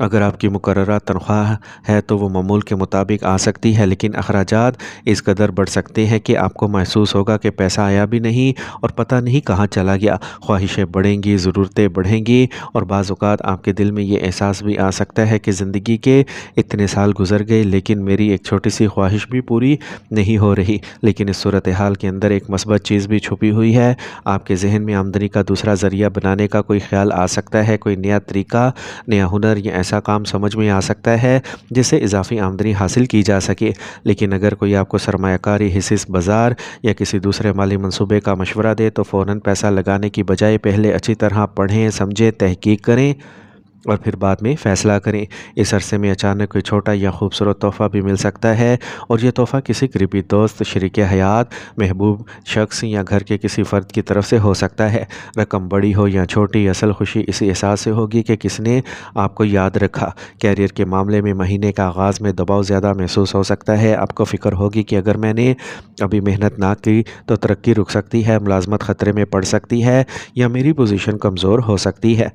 اگر آپ کی مقررہ تنخواہ ہے تو وہ معمول کے مطابق آ سکتی ہے، لیکن اخراجات اس قدر بڑھ سکتے ہیں کہ آپ کو محسوس ہوگا کہ پیسہ آیا بھی نہیں اور پتہ نہیں کہاں چلا گیا۔ خواہشیں بڑھیں گی، ضرورتیں بڑھیں گی، اور بعض اوقات آپ کے دل میں یہ احساس بھی آ سکتا ہے کہ زندگی کے اتنے سال گزر گئے لیکن میری ایک چھوٹی سی خواہش بھی پوری نہیں ہو رہی۔ لیکن اس صورتحال کے اندر ایک مثبت چیز بھی چھپی ہوئی ہے۔ آپ کے ذہن میں آمدنی کا دوسرا ذریعہ بنانے کا کوئی خیال آ سکتا ہے، کوئی نیا طریقہ، نیا ہنر یا ایسا کام سمجھ میں آ سکتا ہے جس سے اضافی آمدنی حاصل کی جا سکے۔ لیکن اگر کوئی آپ کو سرمایہ کاری، حصص بازار یا کسی دوسرے مالی منصوبے کا مشورہ دے تو فوراً پیسہ لگانے کی بجائے پہلے اچھی طرح پڑھیں، سمجھیں، تحقیق کریں اور پھر بعد میں فیصلہ کریں۔ اس عرصے میں اچانک کوئی چھوٹا یا خوبصورت تحفہ بھی مل سکتا ہے، اور یہ تحفہ کسی قریبی دوست، شریک حیات، محبوب شخص یا گھر کے کسی فرد کی طرف سے ہو سکتا ہے۔ رقم بڑی ہو یا چھوٹی، اصل خوشی اسی احساس سے ہوگی کہ کس نے آپ کو یاد رکھا۔ کیریئر کے معاملے میں مہینے کا آغاز میں دباؤ زیادہ محسوس ہو سکتا ہے۔ آپ کو فکر ہوگی کہ اگر میں نے ابھی محنت نہ کی تو ترقی رک سکتی ہے، ملازمت خطرے میں پڑ سکتی ہے یا میری پوزیشن کمزور ہو سکتی ہے۔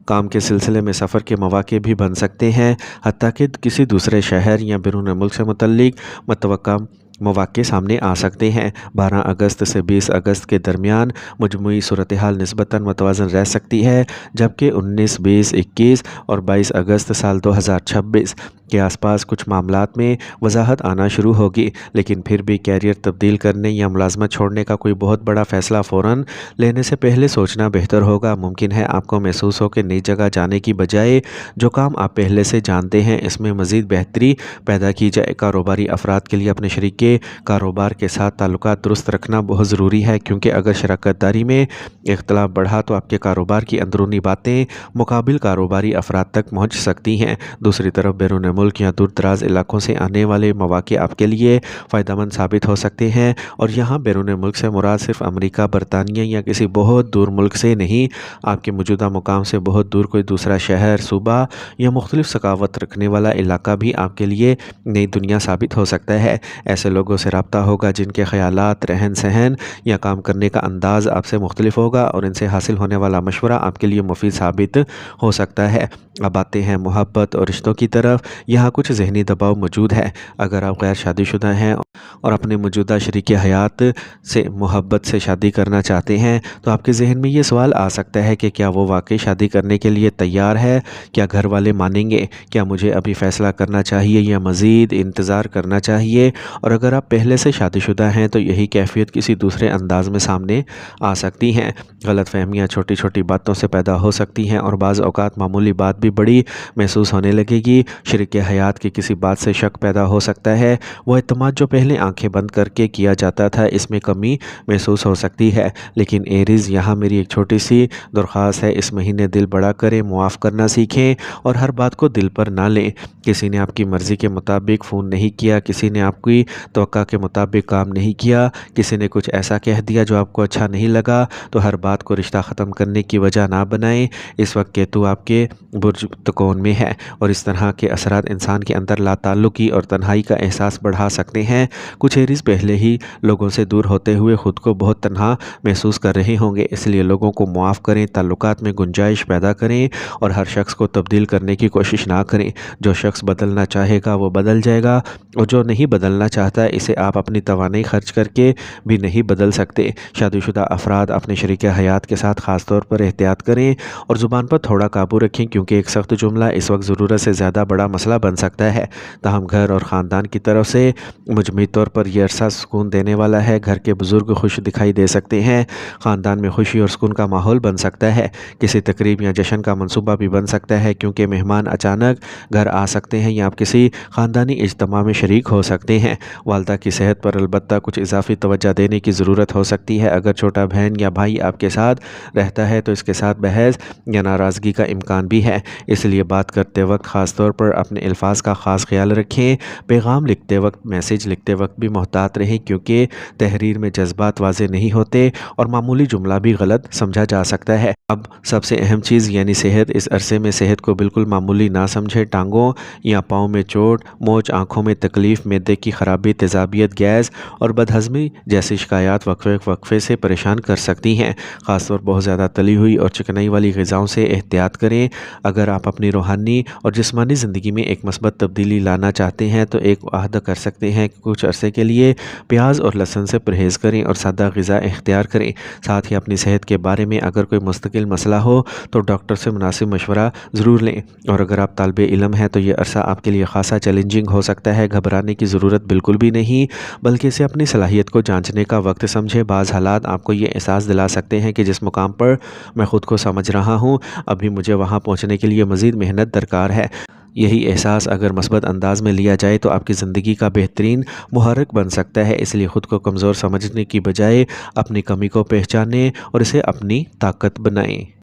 کام کے سلسلے میں سفر کے مواقع بھی بن سکتے ہیں، حتیٰ کہ کسی دوسرے شہر یا بیرون ملک سے متعلق متوقع مواقع سامنے آ سکتے ہیں۔ 12 اگست سے 20 اگست کے درمیان مجموعی صورتحال نسبتاً متوازن رہ سکتی ہے، جبکہ 19، 20، 21 اور 22 اگست سال 2026 کے آس پاس کچھ معاملات میں وضاحت آنا شروع ہوگی۔ لیکن پھر بھی کیریئر تبدیل کرنے یا ملازمت چھوڑنے کا کوئی بہت بڑا فیصلہ فوراً لینے سے پہلے سوچنا بہتر ہوگا۔ ممکن ہے آپ کو محسوس ہو کہ نئی جگہ جانے کی بجائے جو کام آپ پہلے سے جانتے ہیں اس میں مزید بہتری پیدا کی جائے۔ کاروباری افراد کے لیے اپنے شریک کاروبار کے ساتھ تعلقات درست رکھنا بہت ضروری ہے، کیونکہ اگر شراکت داری میں اختلاف بڑھا تو آپ کے کاروبار کی اندرونی باتیں مقابل کاروباری افراد تک پہنچ سکتی ہیں۔ دوسری طرف بیرون ملک یا دور دراز علاقوں سے آنے والے مواقع آپ کے لیے فائدہ مند ثابت ہو سکتے ہیں، اور یہاں بیرون ملک سے مراد صرف امریکہ، برطانیہ یا کسی بہت دور ملک سے نہیں، آپ کے موجودہ مقام سے بہت دور کوئی دوسرا شہر، صوبہ یا مختلف ثقافت رکھنے والا علاقہ بھی آپ کے لیے نئی دنیا ثابت ہو سکتا ہے۔ ایسے لوگوں سے رابطہ ہوگا جن کے خیالات، رہن سہن یا کام کرنے کا انداز آپ سے مختلف ہوگا، اور ان سے حاصل ہونے والا مشورہ آپ کے لیے مفید ثابت ہو سکتا ہے۔ اب آتے ہیں محبت اور رشتوں کی طرف۔ یہاں کچھ ذہنی دباؤ موجود ہے۔ اگر آپ غیر شادی شدہ ہیں اور اپنے موجودہ شریک حیات سے محبت سے شادی کرنا چاہتے ہیں تو آپ کے ذہن میں یہ سوال آ سکتا ہے کہ کیا وہ واقعی شادی کرنے کے لیے تیار ہے؟ کیا گھر والے مانیں گے؟ کیا مجھے ابھی فیصلہ کرنا چاہیے یا مزید انتظار کرنا چاہیے؟ اور اگر آپ پہلے سے شادی شدہ ہیں تو یہی کیفیت کسی دوسرے انداز میں سامنے آ سکتی ہیں۔ غلط فہمیاں چھوٹی چھوٹی باتوں سے پیدا ہو سکتی ہیں، اور بعض اوقات معمولی بات بھی بڑی محسوس ہونے لگے گی۔ شریک حیات کی کسی بات سے شک پیدا ہو سکتا ہے، وہ اعتماد جو پہلے آنکھیں بند کر کے کیا جاتا تھا اس میں کمی محسوس ہو سکتی ہے۔ لیکن ایریز، یہاں میری ایک چھوٹی سی درخواست ہے، اس مہینے دل بڑا کریں، معاف کرنا سیکھیں اور ہر بات کو دل پر نہ لیں۔ کسی نے آپ کی مرضی کے مطابق فون نہیں کیا، کسی نے آپ کی توقع کے مطابق کام نہیں کیا، کسی نے کچھ ایسا کہہ دیا جو آپ کو اچھا نہیں لگا، تو ہر بات کو رشتہ ختم کرنے کی وجہ نہ بنائیں۔ اس وقت کیتو آپ کے برج تکون میں ہے، اور اس طرح کے اثرات انسان کے اندر لا تعلقی اور تنہائی کا احساس بڑھا سکتے ہیں۔ کچھ ایریز پہلے ہی لوگوں سے دور ہوتے ہوئے خود کو بہت تنہا محسوس کر رہے ہوں گے، اس لیے لوگوں کو معاف کریں، تعلقات میں گنجائش پیدا کریں اور ہر شخص کو تبدیل کرنے کی کوشش نہ کریں۔ جو شخص بدلنا چاہے گا وہ بدل جائے گا، اور جو نہیں بدلنا چاہتا اسے آپ اپنی توانائی خرچ کر کے بھی نہیں بدل سکتے۔ شادی شدہ افراد اپنے شریک حیات کے ساتھ خاص طور پر احتیاط کریں اور زبان پر تھوڑا قابو رکھیں، کیونکہ ایک سخت جملہ اس وقت ضرورت سے زیادہ بڑا مسئلہ بن سکتا ہے۔ تاہم گھر اور خاندان کی طرف سے مجموعی طور پر یہ عرصہ سکون دینے والا ہے۔ گھر کے بزرگ خوش دکھائی دے سکتے ہیں، خاندان میں خوشی اور سکون کا ماحول بن سکتا ہے، کسی تقریب یا جشن کا منصوبہ بھی بن سکتا ہے، کیونکہ مہمان اچانک گھر آ سکتے ہیں یا آپ کسی خاندانی اجتماع میں شریک ہو سکتے ہیں۔ والدہ کی صحت پر البتہ کچھ اضافی توجہ دینے کی ضرورت ہو سکتی ہے۔ اگر چھوٹا بہن یا بھائی آپ کے ساتھ رہتا ہے تو اس کے ساتھ بحث یا ناراضگی کا امکان بھی ہے، اس لیے بات کرتے وقت خاص طور پر اپنے الفاظ کا خاص خیال رکھیں۔ پیغام لکھتے وقت، میسج لکھتے وقت بھی محتاط رہیں، کیونکہ تحریر میں جذبات واضح نہیں ہوتے اور معمولی جملہ بھی غلط سمجھا جا سکتا ہے۔ اب سب سے اہم چیز یعنی صحت۔ اس عرصے میں صحت کو بالکل معمولی نہ سمجھیں۔ ٹانگوں یا پاؤں میں چوٹ، موچ، آنکھوں میں تکلیف، معدے کی خرابی، تیزابیت، گیس اور بدہضمی جیسی شکایات وقفے سے پریشان کر سکتی ہیں۔ خاص طور بہت زیادہ تلی ہوئی اور چکنائی والی غذاؤں سے احتیاط کریں۔ اگر آپ اپنی روحانی اور جسمانی زندگی میں ایک مثبت تبدیلی لانا چاہتے ہیں تو ایک عہد کر سکتے ہیں کہ کچھ عرصے کے لیے پیاز اور لہسن سے پرہیز کریں اور سادہ غذا اختیار کریں۔ ساتھ ہی اپنی صحت کے بارے میں اگر کوئی مستقل مسئلہ ہو تو ڈاکٹر سے مناسب مشورہ ضرور لیں، اور اگر آپ طالب علم ہیں تو یہ عرصہ آپ کے لیے خاصا چیلنجنگ ہو سکتا ہے۔ گھبرانے کی ضرورت بالکل بھی نہیں، بلکہ اسے اپنی صلاحیت کو جانچنے کا وقت سمجھیں۔ بعض حالات آپ کو یہ احساس دلا سکتے ہیں کہ جس مقام پر میں خود کو سمجھ رہا ہوں، ابھی مجھے وہاں پہنچنے کے لیے مزید محنت درکار ہے۔ یہی احساس اگر مثبت انداز میں لیا جائے تو آپ کی زندگی کا بہترین محرک بن سکتا ہے۔ اس لیے خود کو کمزور سمجھنے کی بجائے اپنی کمی کو پہچانیں اور اسے اپنی طاقت بنائیں۔